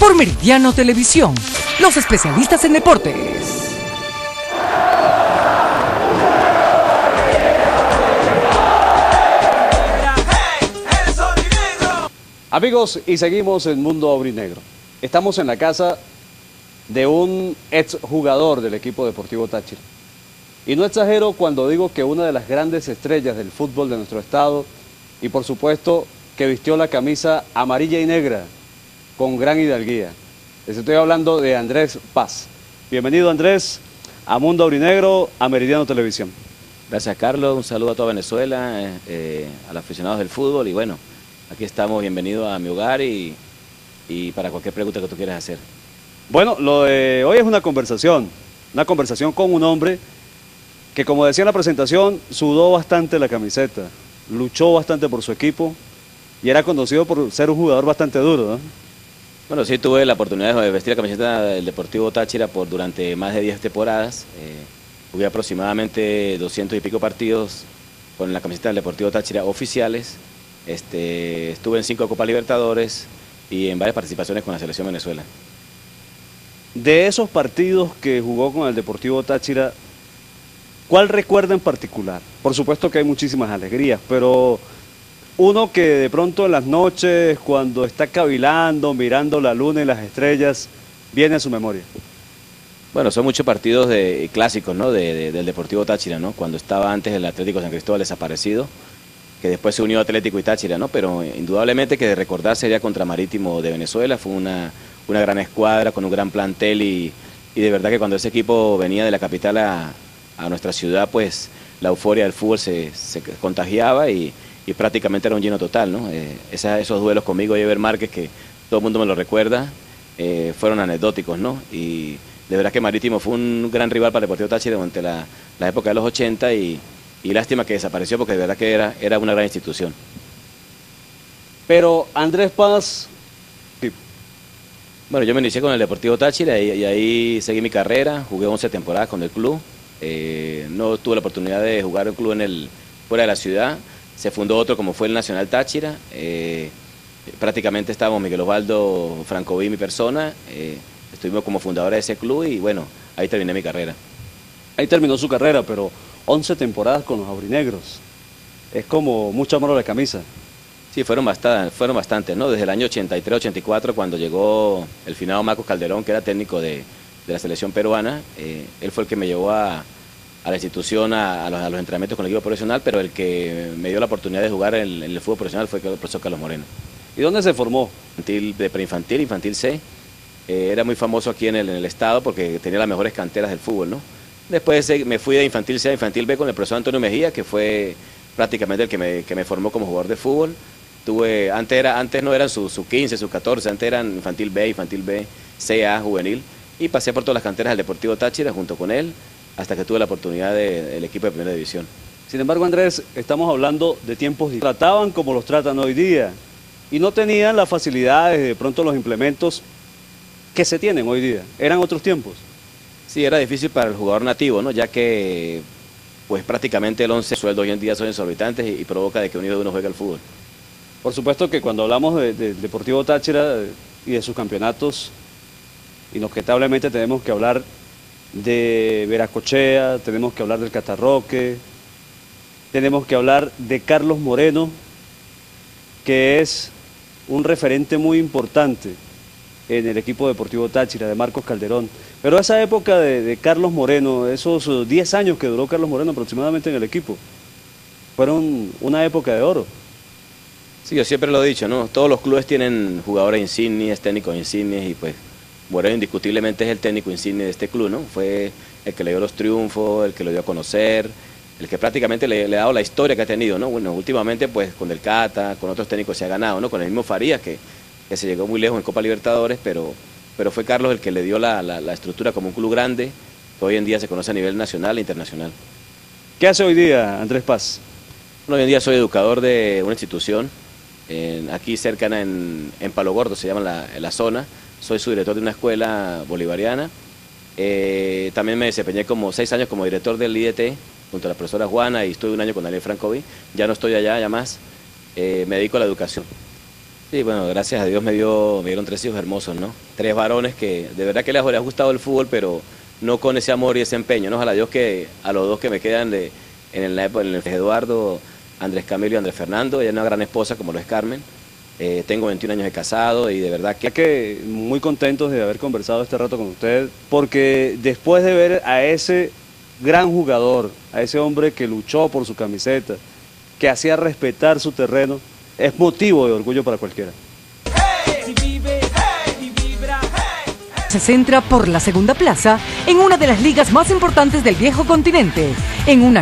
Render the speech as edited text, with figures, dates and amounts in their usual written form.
por Meridiano Televisión, los especialistas en deportes. Amigos, y seguimos en Mundo Aurinegro. Estamos en la casa de un exjugador del equipo Deportivo Táchira. Y no exagero cuando digo que una de las grandes estrellas del fútbol de nuestro estado, y por supuesto que vistió la camisa amarilla y negra con gran hidalguía. Les estoy hablando de Andrés Paz. Bienvenido, Andrés, a Mundo Aurinegro, a Meridiano Televisión. Gracias, Carlos. Un saludo a toda Venezuela, a los aficionados del fútbol, y bueno, aquí estamos, bienvenido a mi hogar y para cualquier pregunta que tú quieras hacer. Bueno, lo de hoy es una conversación con un hombre que, como decía en la presentación, sudó bastante la camiseta, luchó bastante por su equipo y era conocido por ser un jugador bastante duro, ¿no? Bueno, sí, tuve la oportunidad de vestir la camiseta del Deportivo Táchira durante más de 10 temporadas. Jugué aproximadamente 200 y pico partidos con la camiseta del Deportivo Táchira oficiales. Estuve en 5 Copas Libertadores y en varias participaciones con la Selección Venezuela. De esos partidos que jugó con el Deportivo Táchira, ¿cuál recuerda en particular? Por supuesto que hay muchísimas alegrías, pero uno que de pronto en las noches, cuando está cavilando, mirando la luna y las estrellas, viene a su memoria. Bueno, son muchos partidos clásicos, ¿no? del Deportivo Táchira, ¿no? Cuando estaba antes el Atlético San Cristóbal desaparecido, que después se unió a Atlético y Táchira, ¿no? Pero indudablemente que de recordar sería contra Marítimo de Venezuela. Fue una gran escuadra con un gran plantel y de verdad que cuando ese equipo venía de la capital a nuestra ciudad, pues la euforia del fútbol se contagiaba y prácticamente era un lleno total, ¿no? Esos duelos conmigo y Ever Márquez, que todo el mundo me lo recuerda, fueron anecdóticos, ¿no? Y de verdad que Marítimo fue un gran rival para el Deportivo Táchira durante la época de los 80 y lástima que desapareció porque de verdad que era una gran institución. Pero Andrés Paz... Bueno, yo me inicié con el Deportivo Táchira y ahí seguí mi carrera, jugué 11 temporadas con el club, no tuve la oportunidad de jugar en un club fuera de la ciudad, se fundó otro como fue el Nacional Táchira, prácticamente estábamos Miguel Osvaldo, Francoví y mi persona, estuvimos como fundadores de ese club y bueno, ahí terminé mi carrera. Ahí terminó su carrera, pero 11 temporadas con los aurinegros, es como mucho amor a la camisa. Sí, fueron bastantes, ¿no? Desde el año 83-84, cuando llegó el finado Marcos Calderón, que era técnico de la selección peruana, él fue el que me llevó a la institución, a los entrenamientos con el equipo profesional, pero el que me dio la oportunidad de jugar en el fútbol profesional fue el profesor Carlos Moreno. ¿Y dónde se formó? De preinfantil, infantil C. Era muy famoso aquí en el estado porque tenía las mejores canteras del fútbol, ¿no? Después me fui de infantil C a infantil B con el profesor Antonio Mejía, que fue prácticamente el que me formó como jugador de fútbol. Antes no eran sus 15, sus 14, antes eran infantil B, CA, juvenil, y pasé por todas las canteras del Deportivo Táchira junto con él, hasta que tuve la oportunidad del equipo de primera división. Sin embargo, Andrés, estamos hablando de tiempos que trataban como los tratan hoy día, y no tenían las facilidades, de pronto los implementos que se tienen hoy día, eran otros tiempos. Sí, era difícil para el jugador nativo, ¿no? Ya que pues prácticamente el 11 sueldo hoy en día son exorbitantes y provoca de que uno juegue al fútbol. Por supuesto que cuando hablamos del Deportivo Táchira y de sus campeonatos, inescatablemente tenemos que hablar de Veracochea, tenemos que hablar del Catarroque, tenemos que hablar de Carlos Moreno, que es un referente muy importante en el equipo Deportivo Táchira, de Marcos Calderón. Pero esa época de Carlos Moreno, esos 10 años que duró Carlos Moreno aproximadamente en el equipo, fueron una época de oro. Sí, yo siempre lo he dicho, ¿no? Todos los clubes tienen jugadores insignias, técnicos insignias y pues Moreno indiscutiblemente es el técnico insignia de este club, ¿no? Fue el que le dio los triunfos, el que lo dio a conocer, el que prácticamente le ha dado la historia que ha tenido, ¿no? Bueno, últimamente pues con el Cata, con otros técnicos se ha ganado, ¿no? Con el mismo Farías que se llegó muy lejos en Copa Libertadores, pero fue Carlos el que le dio la estructura como un club grande que hoy en día se conoce a nivel nacional e internacional. ¿Qué hace hoy día Andrés Paz? Bueno, hoy en día soy educador de una institución, aquí cercana en Palo Gordo, se llama la zona. Soy subdirector de una escuela bolivariana. También me desempeñé como 6 años como director del IDT junto a la profesora Juana y estuve un año con Daniel Francoví. Ya no estoy allá, ya más. Me dedico a la educación. Sí, bueno, gracias a Dios me dieron 3 hijos hermosos, ¿no? 3 varones que de verdad que les ha gustado el fútbol, pero no con ese amor y ese empeño, ¿no? Ojalá Dios que a los 2 que me quedan en el Eduardo, Andrés Camilo y Andrés Fernando, ella es una gran esposa como lo es Carmen. Tengo 21 años de casado y de verdad que muy contentos de haber conversado este rato con usted, porque después de ver a ese gran jugador, a ese hombre que luchó por su camiseta, que hacía respetar su terreno, es motivo de orgullo para cualquiera. Se centra por la segunda plaza en una de las ligas más importantes del viejo continente, en una